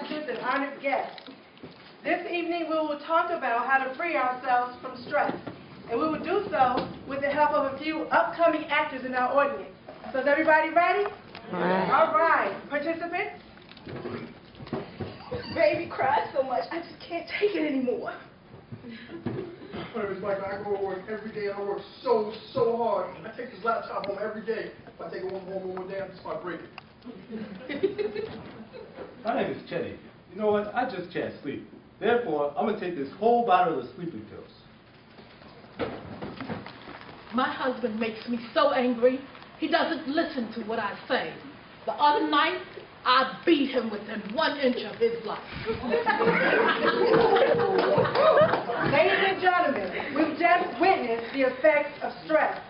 passengers, and honored guests. This evening we will talk about how to free ourselves from stress. And we will do so with the help of a few upcoming actors in our audience. So is everybody ready? All right. Participants? Baby cries so much, I just can't take it anymore. My name is Michael. I go to work every day and I work so hard. I take this laptop home every day. If I take it home one more day, I just might break it. My name is Chetty. You know what? I just can't sleep. Therefore, I'm going to take this whole bottle of sleeping pills. My husband makes me so angry, he doesn't listen to what I say. The other night, I beat him within 1 inch of his life. Ladies and gentlemen, we've just witnessed the effects of stress.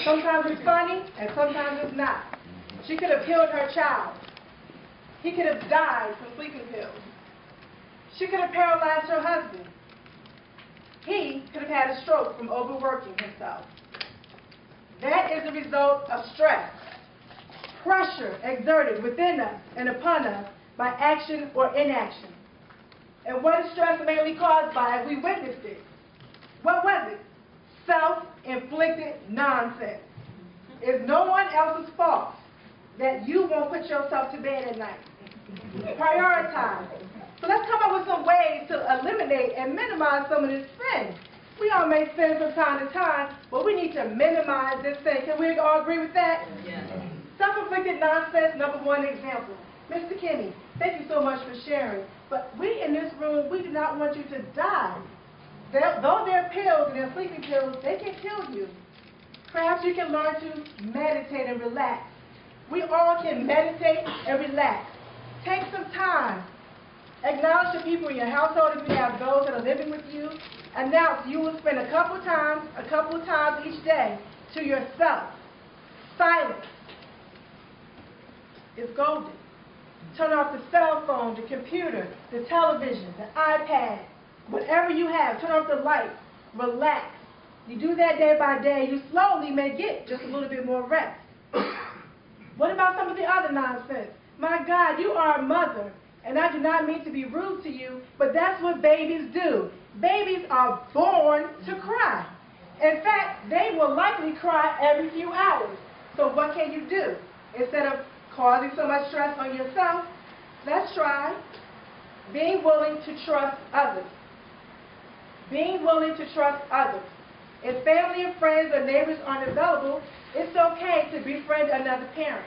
Sometimes it's funny, and sometimes it's not. She could have killed her child. He could have died from sleeping pills. She could have paralyzed her husband. He could have had a stroke from overworking himself. That is the result of stress. Pressure exerted within us and upon us by action or inaction. And what is stress mainly caused by? We witnessed it. What was it? Self-inflicted nonsense. It's no one else's fault that you won't put yourself to bed at night. Prioritize. So let's come up with some ways to eliminate and minimize some of this sin. We all make sin from time to time, but we need to minimize this sin. Can we all agree with that? Yes. Self-inflicted nonsense, number one example. Mr. Kinney, thank you so much for sharing. But we in this room, we do not want you to die. Though they're pills and they're sleeping pills, they can kill you. Perhaps you can learn to meditate and relax. We all can meditate and relax. Take some time. Acknowledge the people in your household if you have those that are living with you. Announce you will spend a couple of times each day to yourself. Silence is golden. Turn off the cell phone, the computer, the television, the iPad, whatever you have. Turn off the lights. Relax. You do that day by day, you slowly may get just a little bit more rest. What about some of the other nonsense? My God, you are a mother, and I do not mean to be rude to you, but that's what babies do. Babies are born to cry. In fact, they will likely cry every few hours. So what can you do? Instead of causing so much stress on yourself, let's try being willing to trust others. Being willing to trust others. If family and friends or neighbors aren't available, it's okay to befriend another parent.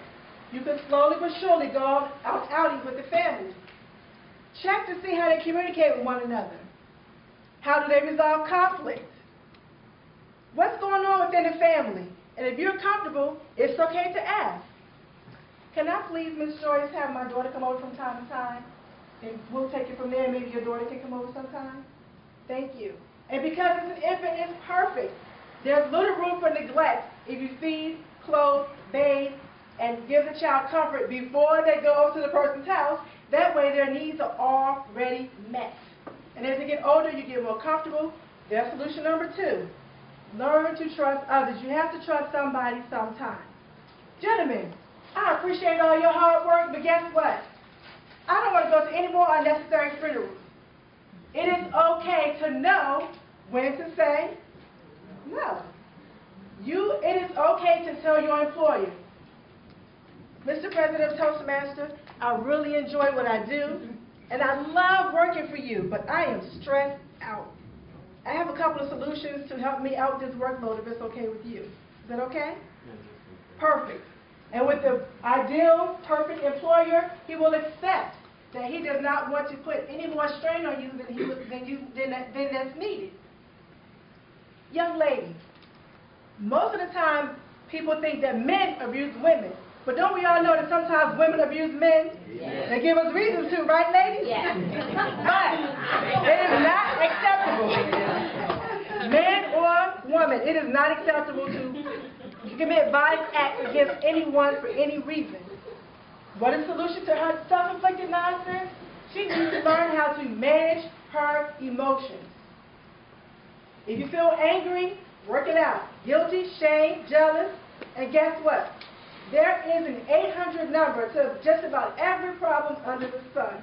You can slowly but surely go out outing with the family. Check to see how they communicate with one another. How do they resolve conflict? What's going on within the family? And if you're comfortable, it's okay to ask. Can I please, Ms. Joyce, have my daughter come over from time to time? And we'll take it from there. Maybe your daughter can come over sometime. Thank you. And because it's an infant, it's perfect. There's little room for neglect if you feed, clothe, bathe, and give the child comfort before they go over to the person's house. That way their needs are already met. And as you get older, you get more comfortable. There's solution number 2. Learn to trust others. You have to trust somebody sometime. Gentlemen, I appreciate all your hard work, but guess what? I don't want to go to any more unnecessary funerals. It is okay to know when to say no. It is okay to tell your employer, Mr. President of Toastmasters, I really enjoy what I do, and I love working for you, but I am stressed out. I have a couple of solutions to help me out with this workload if it's okay with you. Is that okay? Perfect. And with the ideal, perfect employer, he will accept that he does not want to put any more strain on you than that's needed. Young ladies, most of the time people think that men abuse women. But don't we all know that sometimes women abuse men? Yes. They give us reasons to, right, ladies? Yes. But it is not acceptable. Man or woman, it is not acceptable to commit violent acts against anyone for any reason. What is the solution to her self-inflicted nonsense? She needs to learn how to manage her emotions. If you feel angry, work it out. Guilty, shame, jealous, and guess what? There is an 800 number to just about every problem under the sun.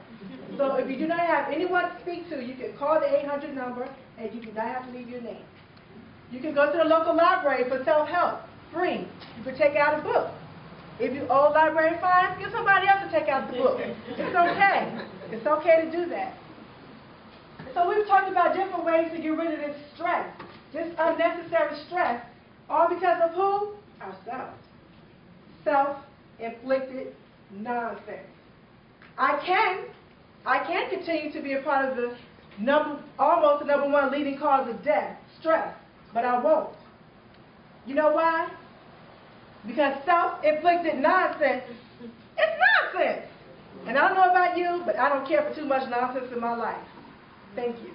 So if you do not have anyone to speak to, you can call the 800 number, and you do not have to leave your name. You can go to the local library for self-help, free. You can take out a book. If you owe library fines, get somebody else to take out the book. It's okay. It's okay to do that. So we've talked about different ways to get rid of this stress, this unnecessary stress, all because of who? Ourselves. Self-inflicted nonsense. I can continue to be a part of the almost the number one leading cause of death, stress, but I won't. You know why? Because self-inflicted nonsense is nonsense. And I don't know about you, but I don't care for too much nonsense in my life. Thank you.